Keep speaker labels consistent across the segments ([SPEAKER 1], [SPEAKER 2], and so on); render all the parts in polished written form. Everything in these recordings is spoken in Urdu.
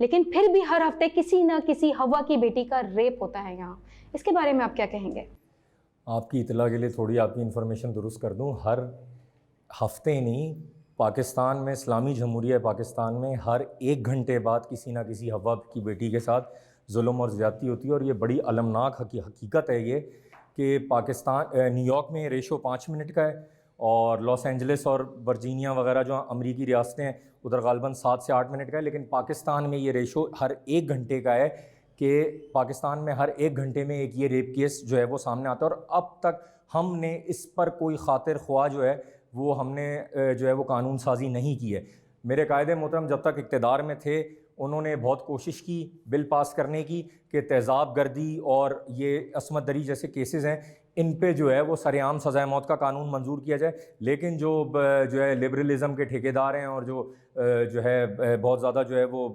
[SPEAKER 1] لیکن پھر بھی ہر ہفتے کسی نہ کسی ہوا کی بیٹی کا ریپ ہوتا ہے یہاں. اس کے بارے میں آپ کیا کہیں گے؟
[SPEAKER 2] آپ کی اطلاع کے لیے تھوڑی آپ کی انفارمیشن درست کر دوں. ہر ہفتے نہیں، پاکستان میں، اسلامی جمہوریہ پاکستان میں ہر 1 گھنٹے بعد کسی نہ کسی ہوا کی بیٹی کے ساتھ ظلم اور زیادتی ہوتی ہے. اور یہ بڑی المناک حقیقت ہے یہ کہ نیو یارک میں یہ ریشو 5 منٹ کا ہے، اور لاس اینجلس اور ورجینیا وغیرہ جو امریکی ریاستیں ہیں ادھر غالباً 7 سے 8 منٹ کا ہے. لیکن پاکستان میں یہ ریشو ہر 1 گھنٹے کا ہے کہ پاکستان میں ہر 1 گھنٹے میں ایک یہ ریپ کیس جو ہے وہ سامنے آتا ہے. اور اب تک ہم نے اس پر کوئی خاطر خواہ جو ہے وہ ہم نے جو ہے وہ قانون سازی نہیں کی ہے. میرے قائد محترم جب تک اقتدار میں تھے انہوں نے بہت کوشش کی بل پاس کرنے کی کہ تیزاب گردی اور یہ عصمت دری جیسے کیسز ہیں ان پہ جو ہے وہ سرعام سزائے موت کا قانون منظور کیا جائے. لیکن جو ہے لبرلزم کے ٹھیکیدار ہیں اور جو ہے بہت زیادہ جو ہے وہ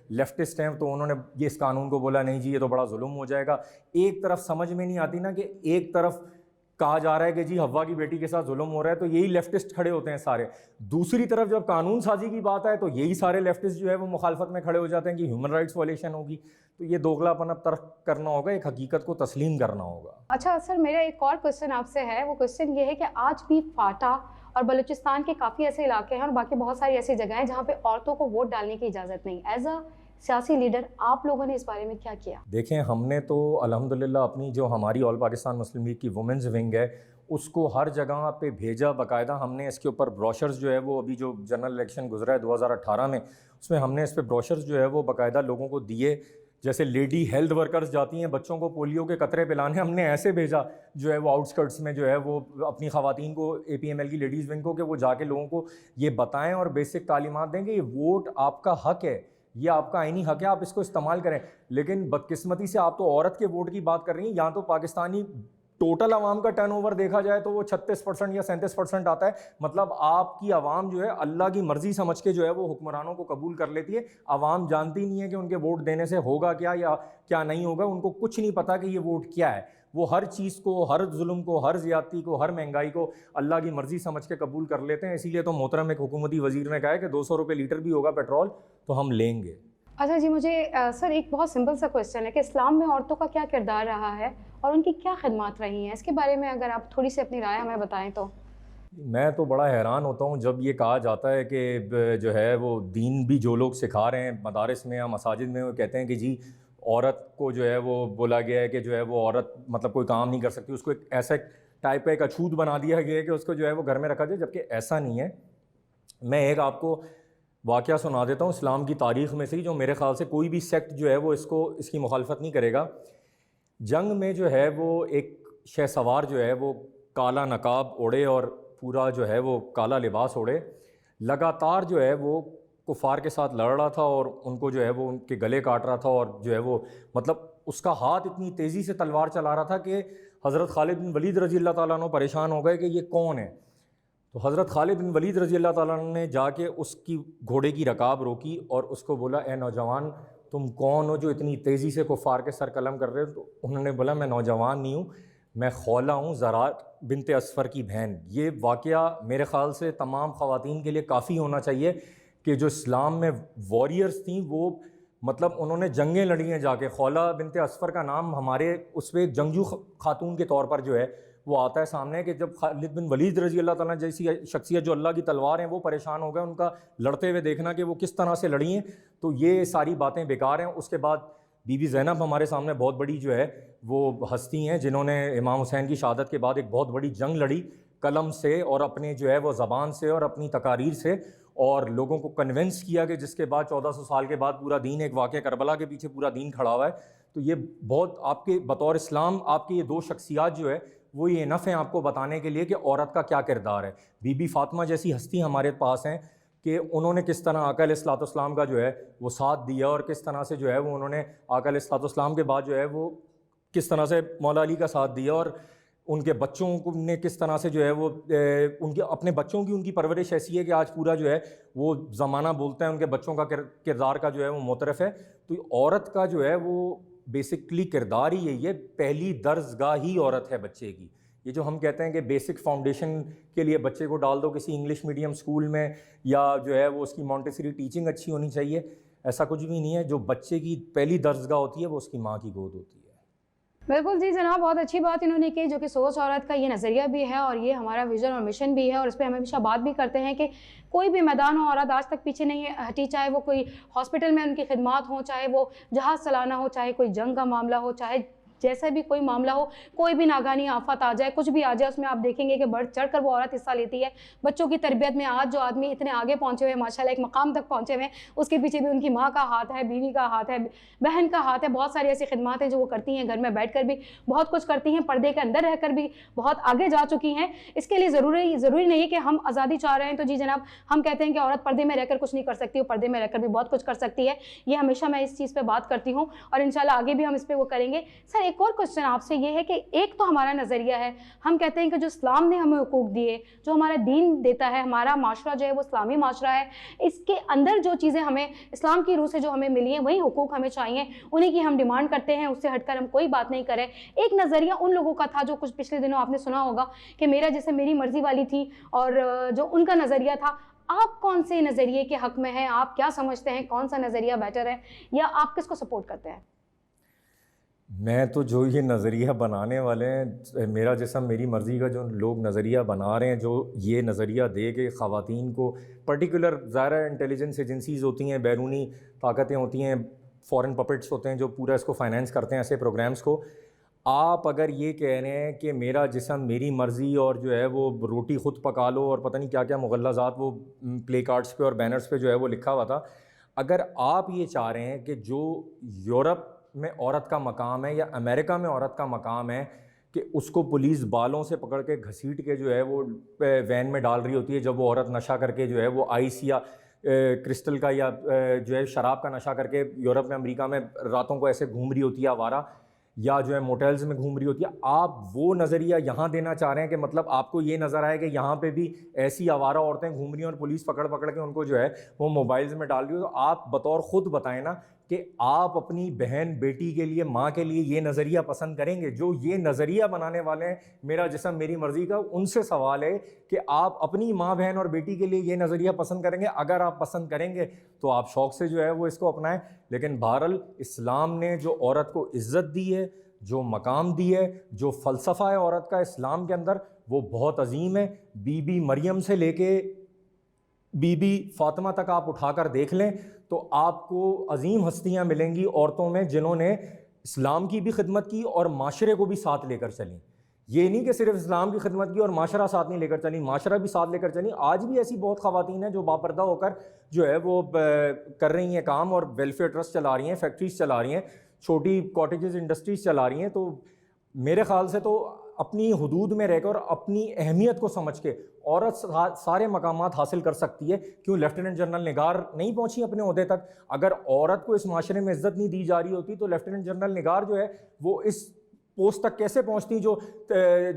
[SPEAKER 2] لیفٹسٹ ہیں، تو انہوں نے یہ اس قانون کو بولا نہیں جی یہ تو بڑا ظلم ہو جائے گا. ایک طرف سمجھ میں نہیں آتی نا کہ ایک طرف کہا جا رہا ہے کہ جی ہوا کی بیٹی کے ساتھ ظلم ہو رہا ہے تو یہی لیفٹسٹ کھڑے ہوتے ہیں سارے، دوسری طرف جب قانون سازی کی بات آئے تو یہی سارے لیفٹسٹ جو ہے وہ مخالفت میں کھڑے ہو جاتے ہیں کہ ہیومن رائٹس وائلیشن ہوگی. تو یہ دوگلا پن اب ترک کرنا ہوگا، ایک حقیقت کو تسلیم کرنا ہوگا.
[SPEAKER 1] اچھا سر، میرا ایک اور کوشچن آپ سے ہے. وہ کوشچن یہ ہے کہ آج بھی فاٹا اور بلوچستان کے کافی ایسے علاقے ہیں اور باقی بہت ساری ایسی جگہیں ہیں جہاں پہ عورتوں کو ووٹ ڈالنے کی اجازت نہیں. ایز اے سیاسی لیڈر آپ لوگوں نے اس بارے میں کیا کیا؟
[SPEAKER 2] دیکھیں ہم نے تو الحمدللہ اپنی جو ہماری آل پاکستان مسلم لیگ کی وومنز ونگ ہے اس کو ہر جگہ پہ بھیجا. باقاعدہ ہم نے اس کے اوپر بروشرز جو ہے وہ ابھی جو جنرل الیکشن گزرا ہے 2018 میں اس میں ہم نے اس پہ بروشرز جو ہے وہ باقاعدہ لوگوں کو دیے. جیسے لیڈی ہیلتھ ورکرز جاتی ہیں بچوں کو پولیو کے قطرے پلانے، ہم نے ایسے بھیجا جو ہے وہ آؤٹ اسکرٹس میں جو ہے وہ اپنی خواتین کو اے پی ایم ایل کی لیڈیز ونگ کو کہ وہ جا کے لوگوں کو یہ بتائیں اور بیسک تعلیمات دیں کہ یہ ووٹ آپ کا حق ہے، یہ آپ کا آئینی حق ہے، آپ اس کو استعمال کریں. لیکن بدقسمتی سے آپ تو عورت کے ووٹ کی بات کر رہی ہیں. یہاں تو پاکستانی ٹوٹل عوام کا ٹرن اوور دیکھا جائے تو وہ 36% یا 37% آتا ہے. مطلب آپ کی عوام جو ہے اللہ کی مرضی سمجھ کے جو ہے وہ حکمرانوں کو قبول کر لیتی ہے. عوام جانتی نہیں ہے کہ ان کے ووٹ دینے سے ہوگا کیا یا کیا نہیں ہوگا. ان کو کچھ نہیں پتا کہ یہ ووٹ کیا ہے. وہ ہر چیز کو، ہر ظلم کو، ہر زیادتی کو، ہر مہنگائی کو اللہ کی مرضی سمجھ کے قبول کر لیتے ہیں. اسی لیے تو محترم ایک حکومتی وزیر نے کہا ہے کہ 200 روپے لیٹر بھی ہوگا پیٹرول تو ہم لیں گے.
[SPEAKER 1] اچھا جی، مجھے سر ایک بہت سمپل سا کویشچن ہے کہ اسلام میں عورتوں کا کیا کردار رہا ہے اور ان کی کیا خدمات رہی ہیں؟ اس کے بارے میں اگر آپ تھوڑی سی اپنی رائے ہمیں بتائیں تو.
[SPEAKER 2] میں تو بڑا حیران ہوتا ہوں جب یہ کہا جاتا ہے کہ جو ہے وہ دین بھی جو لوگ سکھا رہے ہیں مدارس میں یا مساجد میں وہ کہتے ہیں کہ جی عورت کو جو ہے وہ بولا گیا ہے کہ جو ہے وہ عورت مطلب کوئی کام نہیں کر سکتی، اس کو ایک ایسا ٹائپ کا ایک اچھوت بنا دیا گیا ہے کہ اس کو جو ہے وہ گھر میں رکھا جائے، جبکہ ایسا نہیں ہے. میں ایک آپ کو واقعہ سنا دیتا ہوں اسلام کی تاریخ میں سے جو میرے خیال سے کوئی بھی سیکٹ جو ہے وہ اس کی مخالفت نہیں کرے گا. جنگ میں جو ہے وہ ایک شہ سوار جو ہے وہ کالا نقاب اوڑھے اور پورا جو ہے وہ کالا لباس اوڑھے لگاتار جو ہے وہ کفار کے ساتھ لڑ رہا تھا اور ان کو جو ہے وہ ان کے گلے کاٹ رہا تھا، اور جو ہے وہ مطلب اس کا ہاتھ اتنی تیزی سے تلوار چلا رہا تھا کہ حضرت خالد بن ولید رضی اللہ تعالیٰ عنہ پریشان ہو گئے کہ یہ کون ہے. تو حضرت خالد بن ولید رضی اللہ تعالیٰ عنہ نے جا کے اس کی گھوڑے کی رکاب روکی اور اس کو بولا اے نوجوان تم کون ہو جو اتنی تیزی سے کفار کے سر قلم کر رہے ہو؟ تو انہوں نے بولا میں نوجوان نہیں ہوں، میں خولہ ہوں، زرات بنت اسفر کی بہن. یہ واقعہ میرے خیال سے تمام خواتین کے لیے کافی ہونا چاہیے کہ جو اسلام میں واریئرز تھیں وہ مطلب انہوں نے جنگیں لڑی ہیں جا کے. خولہ بنت اسفر کا نام ہمارے اس پہ ایک جنگجو خاتون کے طور پر جو ہے وہ آتا ہے سامنے کہ جب خالد بن ولید رضی اللہ تعالیٰ جیسی شخصیت جو اللہ کی تلوار ہیں وہ پریشان ہو گئے ان کا لڑتے ہوئے دیکھنا کہ وہ کس طرح سے لڑی ہیں، تو یہ ساری باتیں بیکار ہیں. اس کے بعد بی بی زینب ہمارے سامنے بہت بڑی جو ہے وہ ہستی ہیں جنہوں نے امام حسین کی شہادت کے بعد ایک بہت بڑی جنگ لڑی قلم سے اور اپنے جو ہے وہ زبان سے اور اپنی تقاریر سے، اور لوگوں کو کنونس کیا کہ جس کے بعد 1400 سال کے بعد پورا دین ایک واقعہ کربلا کے پیچھے پورا دین کھڑا ہوا ہے. تو یہ بہت آپ کے بطور اسلام آپ کی یہ دو شخصیات جو ہے وہ یہ انف ہیں آپ کو بتانے کے لیے کہ عورت کا کیا کردار ہے. بی بی فاطمہ جیسی ہستی ہمارے پاس ہیں کہ انہوں نے کس طرح آقا علیہ الصلوۃ والسلام کا جو ہے وہ ساتھ دیا اور کس طرح سے جو ہے وہ انہوں نے آقا علیہ الصلوۃ والسلام کے بعد جو ہے وہ کس طرح سے مولا علی کا ساتھ دیا، اور ان کے بچوں کو نے کس طرح سے جو ہے وہ ان کے اپنے بچوں کی ان کی پرورش ایسی ہے کہ آج پورا جو ہے وہ زمانہ بولتا ہے ان کے بچوں کا کردار کا جو ہے وہ معترف ہے. تو عورت کا جو ہے وہ بیسکلی کردار ہی یہی ہے، پہلی درسگاہ ہی عورت ہے بچے کی. یہ جو ہم کہتے ہیں کہ بیسک فاؤنڈیشن کے لیے بچے کو ڈال دو کسی انگلش میڈیم اسکول میں یا جو ہے وہ اس کی مونٹیسری ٹیچنگ اچھی ہونی چاہیے، ایسا کچھ بھی نہیں ہے. جو بچے کی پہلی درسگاہ ہوتی ہے وہ اس کی ماں کی گود ہوتی ہے.
[SPEAKER 1] بالکل جی جناب، بہت اچھی بات انہوں نے کی، جو کہ سوچ عورت کا یہ نظریہ بھی ہے اور یہ ہمارا ویژن اور مشن بھی ہے، اور اس پہ ہم ہمیشہ بات بھی کرتے ہیں کہ کوئی بھی میدان ہو عورت آج تک پیچھے نہیں ہٹی، چاہے وہ کوئی ہاسپٹل میں ان کی خدمات ہوں، چاہے وہ جہاز چلانا ہو، چاہے کوئی جنگ کا معاملہ ہو، چاہے جیسا بھی کوئی معاملہ ہو، کوئی بھی ناگہانی آفت آ جائے، کچھ بھی آ جائے، اس میں آپ دیکھیں گے کہ بڑھ چڑھ کر وہ عورت حصہ لیتی ہے. بچوں کی تربیت میں آج جو آدمی اتنے آگے پہنچے ہوئے ماشاءاللہ ایک مقام تک پہنچے ہوئے ہیں، اس کے پیچھے بھی ان کی ماں کا ہاتھ ہے، بیوی کا ہاتھ ہے، بہن کا ہاتھ ہے. بہت ساری ایسی خدمات ہیں جو وہ کرتی ہیں، گھر میں بیٹھ کر بھی بہت کچھ کرتی ہیں، پردے کے اندر رہ کر بھی بہت آگے جا چکی ہیں. اس کے لیے ضروری نہیں ہے کہ ہم آزادی چاہ رہے ہیں تو جی جناب ہم کہتے ہیں کہ عورت پردے میں رہ کر کچھ نہیں کر سکتی، وہ پردے میں رہ کر بھی بہت کچھ کر سکتی ہے. یہ ہمیشہ میں اس چیز پہ بات کرتی ہوں اور انشاءاللہ آگے بھی ہم اس پہ وہ کریں گے. سر ایک اور کوشچن آپ سے یہ ہے کہ ایک تو ہمارا نظریہ ہے، ہم کہتے ہیں کہ جو اسلام نے ہمیں حقوق دیے، جو ہمارا دین دیتا ہے، ہمارا معاشرہ جو ہے وہ اسلامی معاشرہ ہے، اس کے اندر جو چیزیں ہمیں اسلام کی روح سے جو ہمیں ملی ہیں وہی حقوق ہمیں چاہیے، انہیں کی ہم ڈیمانڈ کرتے ہیں، اس سے ہٹ کر ہم کوئی بات نہیں کریں. ایک نظریہ ان لوگوں کا تھا جو کچھ پچھلے دنوں آپ نے سنا ہوگا کہ میرا جیسے میری مرضی والی تھی، اور جو ان کا نظریہ تھا. آپ کون سے نظریے کے حق میں ہیں؟ آپ کیا سمجھتے ہیں کون سا نظریہ بیٹر ہے، یا آپ کس کو سپورٹ کرتے ہیں؟
[SPEAKER 2] میں تو جو یہ نظریہ بنانے والے ہیں، میرا جسم میری مرضی کا جو لوگ نظریہ بنا رہے ہیں، جو یہ نظریہ دے کے خواتین کو پرٹیکولر ظاہر انٹیلیجنس ایجنسیز ہوتی ہیں، بیرونی طاقتیں ہوتی ہیں، فورن پپٹس ہوتے ہیں جو پورا اس کو فائنینس کرتے ہیں ایسے پروگرامز کو. آپ اگر یہ کہہ رہے ہیں کہ میرا جسم میری مرضی اور جو ہے وہ روٹی خود پکا لو اور پتہ نہیں کیا کیا مغلظات وہ پلے کارڈز پہ اور بینرز پہ جو ہے وہ لکھا ہوا تھا، اگر آپ یہ چاہ رہے ہیں کہ جو یورپ میں عورت کا مقام ہے یا امریکہ میں عورت کا مقام ہے کہ اس کو پولیس بالوں سے پکڑ کے گھسیٹ کے جو ہے وہ وین میں ڈال رہی ہوتی ہے جب وہ عورت نشہ کر کے جو ہے وہ آئس یا کرسٹل کا یا جو ہے شراب کا نشہ کر کے یورپ میں امریکہ میں راتوں کو ایسے گھوم رہی ہوتی ہے آوارہ، یا جو ہے موٹیلز میں گھوم رہی ہوتی ہے. آپ وہ نظریہ یہاں دینا چاہ رہے ہیں کہ مطلب آپ کو یہ نظر آئے کہ یہاں پہ بھی ایسی آوارہ عورتیں گھوم رہی ہیں اور پولیس پکڑ کے ان کو جو ہے وہ موبائلز میں ڈال رہی ہو. تو آپ بطور خود بتائیں نا کہ آپ اپنی بہن بیٹی کے لیے ماں کے لیے یہ نظریہ پسند کریں گے؟ جو یہ نظریہ بنانے والے ہیں میرا جسم میری مرضی کا، ان سے سوال ہے کہ آپ اپنی ماں بہن اور بیٹی کے لیے یہ نظریہ پسند کریں گے؟ اگر آپ پسند کریں گے تو آپ شوق سے جو ہے وہ اس کو اپنائیں. لیکن بہرحال اسلام نے جو عورت کو عزت دی ہے، جو مقام دی ہے، جو فلسفہ ہے عورت کا اسلام کے اندر، وہ بہت عظیم ہے. بی بی مریم سے لے کے بی بی فاطمہ تک آپ اٹھا کر دیکھ لیں تو آپ کو عظیم ہستیاں ملیں گی عورتوں میں جنہوں نے اسلام کی بھی خدمت کی اور معاشرے کو بھی ساتھ لے کر چلیں. یہ نہیں کہ صرف اسلام کی خدمت کی اور معاشرہ ساتھ نہیں لے کر چلیں، معاشرہ بھی ساتھ لے کر چلیں. آج بھی ایسی بہت خواتین ہیں جو باپردہ ہو کر جو ہے وہ کر رہی ہیں کام اور ویلفیئر ٹرسٹ چلا رہی ہیں، فیکٹریز چلا رہی ہیں، چھوٹی کاٹیجز انڈسٹریز چلا رہی ہیں. تو میرے خیال سے تو اپنی حدود میں رہ کر اپنی اہمیت کو سمجھ کے عورت سارے مقامات حاصل کر سکتی ہے. کیوں لیفٹیننٹ جنرل نگار نہیں پہنچی اپنے عہدے تک؟ اگر عورت کو اس معاشرے میں عزت نہیں دی جا رہی ہوتی تو لیفٹیننٹ جنرل نگار جو ہے وہ اس پوسٹ تک کیسے پہنچتی؟ جو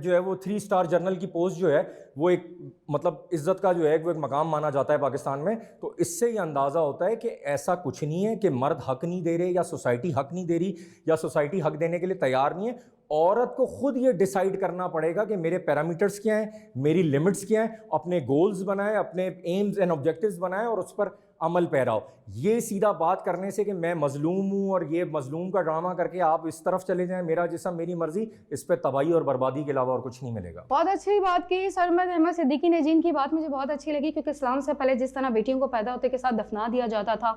[SPEAKER 2] ہے وہ 3 اسٹار جنرل کی پوسٹ جو ہے وہ ایک مطلب عزت کا جو ہے وہ ایک مقام مانا جاتا ہے پاکستان میں. تو اس سے یہ اندازہ ہوتا ہے کہ ایسا کچھ نہیں ہے کہ مرد حق نہیں دے رہے یا سوسائٹی حق نہیں دے رہی یا سوسائٹی حق دینے کے لیے تیار نہیں ہے. عورت کو خود یہ ڈیسائیڈ کرنا پڑے گا کہ میرے پیرامیٹرز کیا ہیں، میری لمٹس کیا ہیں، اپنے گولز بنائیں، اپنے ایمز اینڈ آبجیکٹیوز بنائیں اور اس پر عمل پیراؤ. یہ سیدھا بات کرنے سے کہ میں مظلوم ہوں اور یہ مظلوم کا ڈرامہ کر کے آپ اس طرف چلے جائیں میرا جسم میری مرضی، اس پہ تباہی اور بربادی کے علاوہ اور کچھ نہیں ملے گا.
[SPEAKER 1] بہت اچھی بات کی سرمد احمد صدیقی نجین کی بات مجھے بہت اچھی لگی، کیونکہ اسلام سے پہلے جس طرح بیٹیوں کو پیدا ہوتے کے ساتھ دفنا دیا جاتا تھا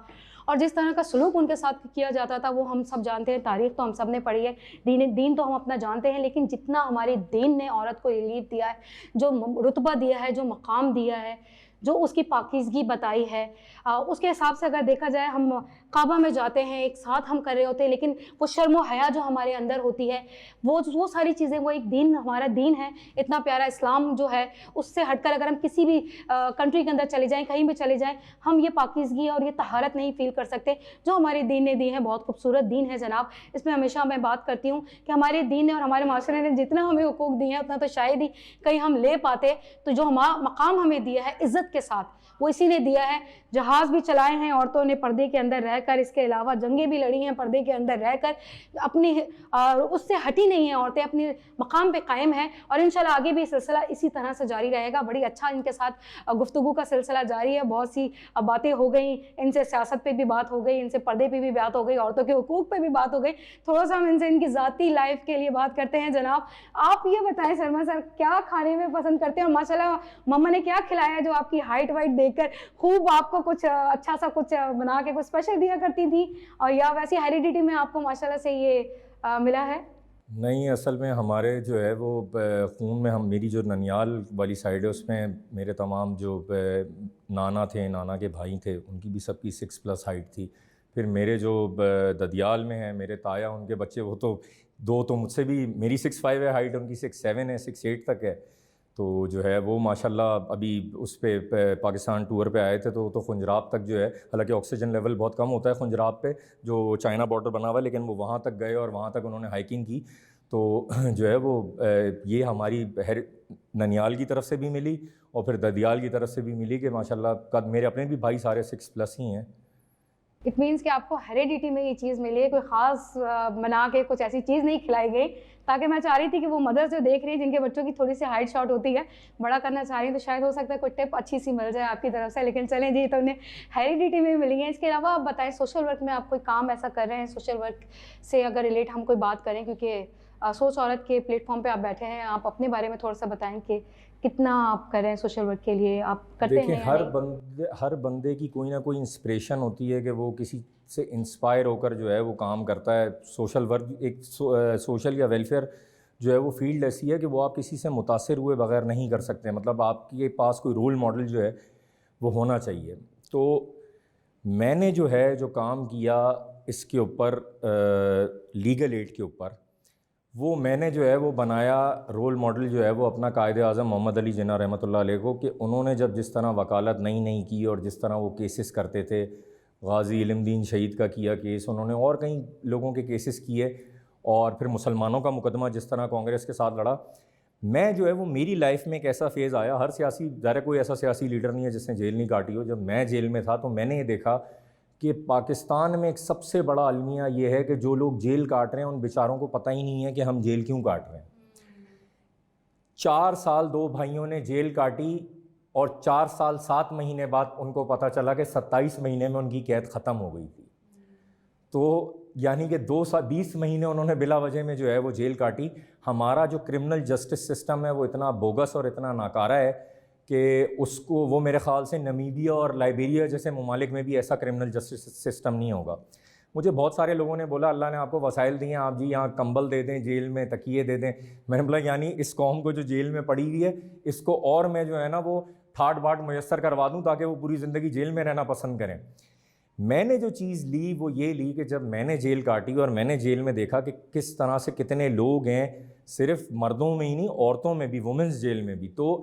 [SPEAKER 1] اور جس طرح کا سلوک ان کے ساتھ کیا جاتا تھا وہ ہم سب جانتے ہیں، تاریخ تو ہم سب نے پڑھی ہے، دین تو ہم اپنا جانتے ہیں. لیکن جتنا ہمارے دین نے عورت کو ریلیف دیا ہے، جو رتبہ دیا ہے، جو مقام دیا ہے، جو اس کی پاکیزگی بتائی ہے، اس کے حساب سے اگر دیکھا جائے ہم کعبہ میں جاتے ہیں ایک ساتھ ہم کر رہے ہوتے ہیں، لیکن وہ شرم و حیا جو ہمارے اندر ہوتی ہے وہ ساری چیزیں، وہ ایک دین، ہمارا دین ہے اتنا پیارا اسلام جو ہے، اس سے ہٹ کر اگر ہم کسی بھی کنٹری کے اندر چلے جائیں، کہیں بھی چلے جائیں، ہم یہ پاکیزگی اور یہ طہارت نہیں فیل کر سکتے جو ہمارے دین نے دی ہے. بہت خوبصورت دین ہے جناب. اس میں ہمیشہ میں بات کرتی ہوں کہ ہمارے دین نے اور ہمارے معاشرے نے جتنا ہمیں حقوق دیے ہیں اتنا تو شاید ہی کہیں ہم لے پاتے. تو جو ہمارا مقام ہمیں دیا ہے عزت کے ساتھ، وہ اسی نے دیا ہے. جہاز بھی چلائے ہیں عورتوں نے پردے کے اندر رہ کر, اس کے علاوہ جنگیں بھی لڑی ہیں پردے کے اندر رہ کر, اپنی اس سے ہٹی نہیں ہیں عورتیں, اپنے مقام پہ قائم ہیں, اور انشاءاللہ آگے بھی سلسلہ اسی طرح سے جاری رہے گا. بڑی اچھا ان کے ساتھ گفتگو کا سلسلہ جاری ہے, بہت سی باتیں ہو گئیں, ان سے سیاست پہ بھی بات ہو گئی, ان سے پردے پہ بھی بات ہو گئی, عورتوں کے حقوق پہ بھی بات ہو گئی. تھوڑا سا ہم ان سے ان کی ذاتی لائف کے لیے بات کرتے ہیں. جناب آپ یہ بتائیں سرما سر, کیا کھانے میں پسند کرتے ہیں, اور ماشاءاللہ مما نے کیا کھلایا جو آپ کی ہائٹ وائٹ دیکھ کر خوب آپ کو کچھ اچھا سا کچھ بنا کے کچھ اسپیشل دیا کرتی تھی, اور یا ویسی ہیریڈیٹی میں آپ کو ماشاءاللہ سے یہ ملا ہے؟
[SPEAKER 2] نہیں, اصل میں ہمارے جو ہے وہ خون میں میری جو ننیال والی سائڈ ہے اس میں میرے تمام جو نانا تھے, نانا کے بھائی تھے, ان کی بھی سب کی 6+ ہائٹ تھی. پھر میرے جو ددیال میں ہیں میرے تایا, ان کے بچے, وہ تو 2 تو مجھ سے بھی, میری 6'5" ہے ہائٹ, ان کی 6'7" ہے, 6'8" تک ہے. تو جو ہے وہ ماشاءاللہ ابھی اس پہ پاکستان ٹور پہ آئے تھے تو خنجراب تک جو ہے, حالانکہ آکسیجن لیول بہت کم ہوتا ہے خنجراب پہ جو چائنا بارڈر بنا ہوا ہے, لیکن وہ وہاں تک گئے اور وہاں تک انہوں نے ہائکنگ کی. تو جو ہے وہ یہ ہماری ننیال کی طرف سے بھی ملی اور پھر ددیال کی طرف سے بھی ملی کہ ماشاءاللہ قد میرے اپنے بھی بھائی سارے 6+ ہی ہیں.
[SPEAKER 1] اٹ مینس کہ آپ کو ہیریڈیٹی میں یہ چیز ملی ہے, کوئی خاص بنا کے کچھ ایسی چیز نہیں کھلائی گئی, تاکہ میں چاہ رہی تھی کہ وہ مدر جو دیکھ رہی ہیں جن کے بچوں کی تھوڑی سی ہائٹ شارٹ ہوتی ہے, بڑا کرنا چاہ رہی ہیں, تو شاید ہو سکتا ہے کوئی ٹپ اچھی سی مل جائے آپ کی طرف سے. لیکن چلیں جی, تو انہیں ہیریڈیٹی میں ملی ہیں. اس کے علاوہ آپ بتائیں سوشل ورک میں آپ کوئی کام ایسا کر رہے ہیں, سوشل ورک سے اگر ریلیٹ ہم کوئی بات کریں, کیونکہ سوچ عورت کے پلیٹ فارم پہ آپ بیٹھے ہیں, آپ اپنے بارے میں تھوڑا سا بتائیں کہ کتنا آپ کر رہے ہیں سوشل ورک کے لیے, آپ کرتے ہیں؟
[SPEAKER 2] دیکھیں, ہر بندے کی کوئی نہ کوئی انسپریشن ہوتی ہے کہ وہ کسی سے انسپائر ہو کر جو ہے وہ کام کرتا ہے. سوشل ورک ایک سوشل یا ویلفیئر جو ہے وہ فیلڈ ایسی ہے کہ وہ آپ کسی سے متاثر ہوئے بغیر نہیں کر سکتے. مطلب آپ کے پاس کوئی رول ماڈل جو ہے وہ ہونا چاہیے. تو میں نے جو ہے جو کام کیا اس کے اوپر لیگل ایڈ کے اوپر, وہ میں نے جو ہے وہ بنایا رول ماڈل جو ہے وہ اپنا قائد اعظم محمد علی جناح رحمۃ اللہ علیہ کو, کہ انہوں نے جس طرح وکالت نہیں کی اور جس طرح وہ کیسز کرتے تھے, غازی علم دین شہید کا کیا کیس انہوں نے, اور کئی لوگوں کے کیسز کیے, اور پھر مسلمانوں کا مقدمہ جس طرح کانگریس کے ساتھ لڑا. میں جو ہے وہ میری لائف میں ایک ایسا فیز آیا, ہر سیاسی ظاہر کوئی ایسا سیاسی لیڈر نہیں ہے جس نے جیل نہیں کاٹی ہو. جب میں جیل میں تھا تو میں نے یہ دیکھا کہ پاکستان میں ایک سب سے بڑا المیہ یہ ہے کہ جو لوگ جیل کاٹ رہے ہیں ان بیچاروں کو پتہ ہی نہیں ہے کہ ہم جیل کیوں کاٹ رہے ہیں. 4 سال 2 بھائیوں نے جیل کاٹی اور 4 سال 7 مہینے بعد ان کو پتہ چلا کہ 27 مہینے میں ان کی قید ختم ہو گئی تھی. تو یعنی کہ 20 مہینے انہوں نے بلا وجہ میں جو ہے وہ جیل کاٹی. ہمارا جو کرمنل جسٹس سسٹم ہے وہ اتنا بوگس اور اتنا ناکارہ ہے کہ اس کو, وہ میرے خیال سے نمیبیا اور لائبیریا جیسے ممالک میں بھی ایسا کرمنل جسٹس سسٹم نہیں ہوگا. مجھے بہت سارے لوگوں نے بولا اللہ نے آپ کو وسائل دیے ہیں, آپ جی یہاں کمبل دے دیں, جیل میں تکیے دے دیں. میں نے بولا یعنی اس قوم کو جو جیل میں پڑی ہوئی ہے اس کو اور میں جو ہے نا وہ ٹھاٹ باٹ میسر کروا دوں تاکہ وہ پوری زندگی جیل میں رہنا پسند کریں. میں نے جو چیز لی وہ یہ لی کہ جب میں نے جیل کاٹی اور میں نے جیل میں دیکھا کہ کس طرح سے کتنے لوگ ہیں, صرف مردوں میں ہی نہیں عورتوں میں بھی, وومنس جیل میں بھی, تو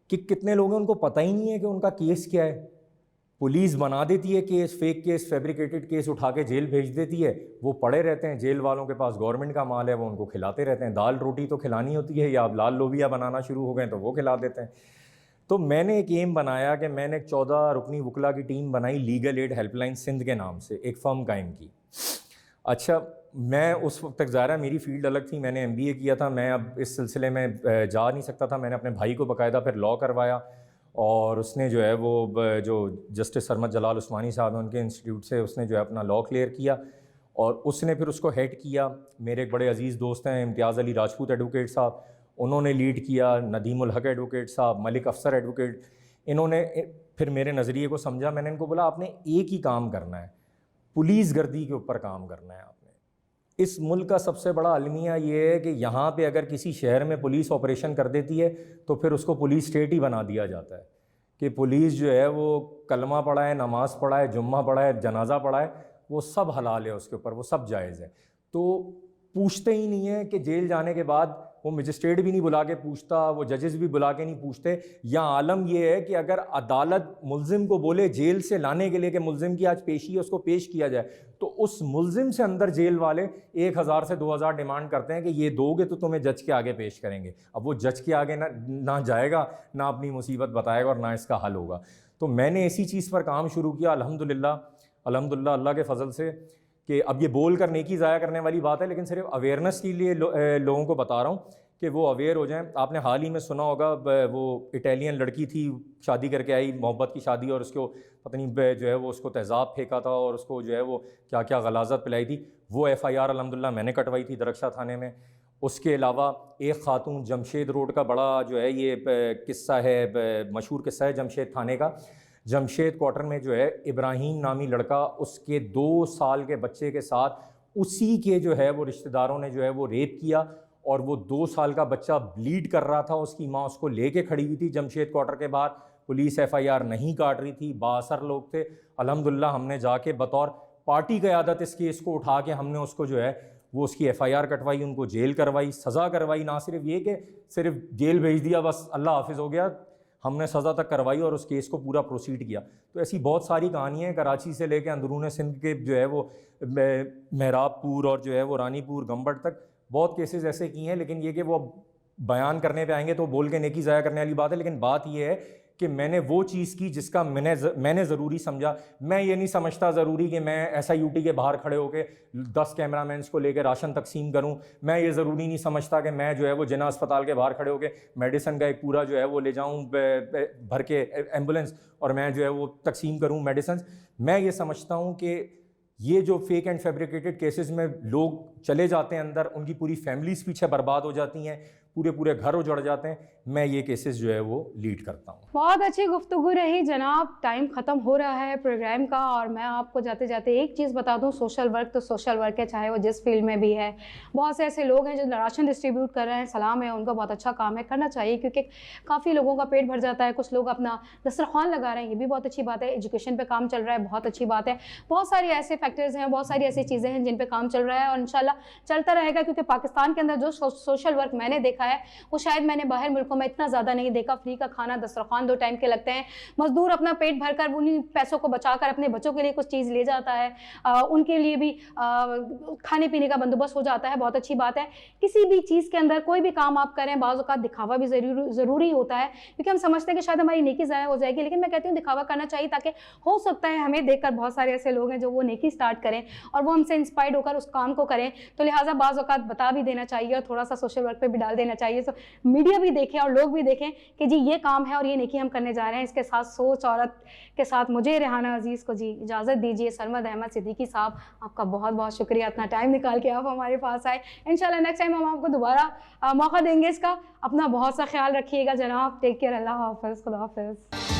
[SPEAKER 2] کہ کتنے لوگ ہیں ان کو پتہ ہی نہیں ہے کہ ان کا کیس کیا ہے. پولیس بنا دیتی ہے case, fake case, fabricated case اٹھا کے جیل بھیج دیتی ہے, وہ پڑے رہتے ہیں. جیل والوں کے پاس گورنمنٹ کا مال ہے, وہ ان کو کھلاتے رہتے ہیں. دال روٹی تو کھلانی ہوتی ہے, یا اب لال لوبیا بنانا شروع ہو گئے تو وہ کھلا دیتے ہیں. تو میں نے ایک ایم بنایا کہ میں نے ایک 14 رکنی وکلا کی ٹیم بنائی legal aid help line Sindh کے نام سے, ایک فرم قائم کی. اچھا, میں اس وقت تک ظاہر ہے میری فیلڈ الگ تھی, میں نے MBA کیا تھا, میں اب اس سلسلے میں جا نہیں سکتا تھا. میں نے اپنے بھائی کو باقاعدہ پھر لاء کروایا, اور اس نے جو ہے وہ جو جسٹس سرمد جلال عثمانی صاحب ہیں ان کے انسٹیٹیوٹ سے اس نے جو ہے اپنا لاء کلیئر کیا, اور اس نے پھر اس کو ہیڈ کیا. میرے ایک بڑے عزیز دوست ہیں امتیاز علی راجپوت ایڈوکیٹ صاحب, انہوں نے لیڈ کیا. ندیم الحق ایڈوکیٹ صاحب, ملک افسر ایڈوکیٹ, انہوں نے پھر میرے نظریے کو سمجھا. میں نے ان کو بولا آپ نے ایک ہی کام کرنا ہے, پولیس گردی کے اوپر کام کرنا ہے. آپ نے, اس ملک کا سب سے بڑا المیہ یہ ہے کہ یہاں پہ اگر کسی شہر میں پولیس آپریشن کر دیتی ہے تو پھر اس کو پولیس اسٹیٹ ہی بنا دیا جاتا ہے کہ پولیس جو ہے وہ کلمہ پڑھائے, نماز پڑھائے, جمعہ پڑھائے, جنازہ پڑھائے, وہ سب حلال ہے اس کے اوپر, وہ سب جائز ہے. تو پوچھتے ہی نہیں ہیں کہ جیل جانے کے بعد وہ مجسٹریٹ بھی نہیں بلا کے پوچھتا, وہ ججز بھی بلا کے نہیں پوچھتے. یا عالم یہ ہے کہ اگر عدالت ملزم کو بولے جیل سے لانے کے لیے کہ ملزم کی آج پیشی ہے, اس کو پیش کیا جائے, تو اس ملزم سے اندر جیل والے 1000 سے 2000 ڈیمانڈ کرتے ہیں کہ یہ دو گے تو تمہیں جج کے آگے پیش کریں گے. اب وہ جج کے آگے نہ جائے گا, نہ اپنی مصیبت بتائے گا, اور نہ اس کا حل ہوگا. تو میں نے اسی چیز پر کام شروع کیا الحمدللہ اللہ کے فضل سے، کہ اب یہ بول کر نیکی ضائع کرنے والی بات ہے، لیکن صرف اویئرنیس کے لیے لوگوں کو بتا رہا ہوں کہ وہ اویئر ہو جائیں۔ آپ نے حال ہی میں سنا ہوگا وہ اٹیلین لڑکی تھی، شادی کر کے آئی، محبت کی شادی، اور اس کو پتہ نہیں جو ہے وہ اس کو تیزاب پھینکا تھا اور اس کو جو ہے وہ کیا کیا غلاظت پلائی تھی۔ وہ ایف آئی آر الحمدللہ میں نے کٹوائی تھی درخشاں تھانے میں۔ اس کے علاوہ ایک خاتون، جمشید روڈ کا بڑا جو ہے یہ قصہ ہے، مشہور قصہ ہے جمشید تھانے کا۔ جمشید کوارٹر میں جو ہے ابراہیم نامی لڑکا، اس کے 2 سال کے بچے کے ساتھ اسی کے جو ہے وہ رشتہ داروں نے جو ہے وہ ریپ کیا، اور وہ 2 سال کا بچہ بلیڈ کر رہا تھا، اس کی ماں اس کو لے کے کھڑی ہوئی تھی جمشید کوارٹر کے باہر، پولیس ایف آئی آر نہیں کاٹ رہی تھی، بااثر لوگ تھے۔ الحمدللہ ہم نے جا کے بطور پارٹی قیادت اس کیس کو اٹھا کے ہم نے اس کو جو ہے وہ اس کی ایف آئی آر کٹوائی، ان کو جیل کروائی، سزا کروائی، نہ صرف یہ کہ صرف جیل بھیج دیا بس اللہ حافظ ہو گیا، ہم نے سزا تک کروائی اور اس کیس کو پورا پروسیڈ کیا۔ تو ایسی بہت ساری کہانیاں ہیں، کراچی سے لے کے اندرون سندھ کے جو ہے وہ مہراب پور اور جو ہے وہ رانی پور گمبٹ تک بہت کیسز ایسے کیے ہیں، لیکن یہ کہ وہ بیان کرنے پہ آئیں گے تو بول کے نیکی ضائع کرنے والی بات ہے۔ لیکن بات یہ ہے کہ میں نے وہ چیز کی جس کا میں نے ضروری سمجھا۔ میں یہ نہیں سمجھتا ضروری کہ میں ایس آئی یو ٹی کے باہر کھڑے ہو کے 10 کیمرہ مینس کو لے کے راشن تقسیم کروں۔ میں یہ ضروری نہیں سمجھتا کہ میں جو ہے وہ جناح اسپتال کے باہر کھڑے ہو کے میڈیسن کا ایک پورا جو ہے وہ لے جاؤں بھر کے ایمبولینس اور میں جو ہے وہ تقسیم کروں میڈیسنز۔ میں یہ سمجھتا ہوں کہ یہ جو فیک اینڈ فیبریکیٹڈ کیسز میں لوگ چلے جاتے ہیں اندر، ان کی پوری فیملیز پیچھے برباد ہو جاتی ہیں، پورے گھر اجڑ جاتے ہیں، میں یہ کیسز جو ہے وہ لیڈ کرتا ہوں۔
[SPEAKER 1] بہت اچھی گفتگو رہی جناب، ٹائم ختم ہو رہا ہے پروگرام کا، اور میں آپ کو جاتے جاتے ایک چیز بتا دوں، سوشل ورک تو سوشل ورک ہے، چاہے وہ جس فیلڈ میں بھی ہے۔ بہت سے ایسے لوگ ہیں جو راشن ڈسٹریبیوٹ کر رہے ہیں، سلام ہے ان کا، بہت اچھا کام ہے، کرنا چاہیے، کیونکہ کافی لوگوں کا پیٹ بھر جاتا ہے۔ کچھ لوگ اپنا دسترخوان لگا رہے ہیں، یہ بھی بہت اچھی بات ہے۔ ایجوکیشن پہ کام چل رہا ہے، بہت اچھی بات ہے۔ بہت سارے ایسے فیکٹرز ہیں، بہت ساری ایسی چیزیں ہیں جن پہ کام چل رہا ہے، اور انشاءاللہ چلتا رہے گا، کیونکہ پاکستان کے اندر جو سوشل ورک میں نے دیکھا ہے وہ شاید میں نے باہر ملکوں میں اتنا زیادہ نہیں دیکھا۔ فری کا کھانا، دسترخوان 2 ٹائم کے لگتے ہیں، مزدور اپنا پیٹ بھر کر انہیں پیسوں کو بچا کر اپنے بچوں کے لیے کچھ چیز لے جاتا ہے، ان کے لیے بھی کھانے پینے کا بندوبست ہو جاتا ہے، بہت اچھی بات ہے۔ کسی بھی چیز کے اندر کوئی بھی کام آپ کریں، بعض اوقات دکھاوا بھی ضروری ہوتا ہے، کیونکہ ہم سمجھتے ہیں کہ شاید ہماری نیکی ضائع ہو جائے گی، لیکن میں کہتی ہوں دکھاوا کرنا چاہیے، تاکہ ہو سکتا ہے ہمیں دیکھ کر بہت سارے ایسے لوگ ہیں جو وہ نیکی سٹارٹ کریں اور وہ ہم سے انسپائرڈ ہو کر اس کام کو کریں۔ تو لہٰذا بعض اوقات بتا بھی دینا چاہیے اور تھوڑا سا سوشل ورک پہ بھی ڈال دینا چاہیے، سو میڈیا بھی دیکھیں اور لوگ بھی دیکھیں کہ جی یہ کام ہے اور یہ نیکی ہم کرنے جا رہے ہیں۔ اس کے ساتھ سوچ عورت کے ساتھ مجھے ریحانہ عزیز کو جی اجازت دیجیے۔ سرمد احمد صدیقی صاحب، آپ کا بہت بہت شکریہ، اپنا ٹائم نکال کے آپ ہمارے پاس آئے۔ انشاءاللہ نیکسٹ ٹائم ہم آپ کو دوبارہ موقع دیں گے اس کا۔ اپنا بہت سا خیال رکھیے گا جناب، ٹیک کیئر، اللہ حافظ، خدا حافظ۔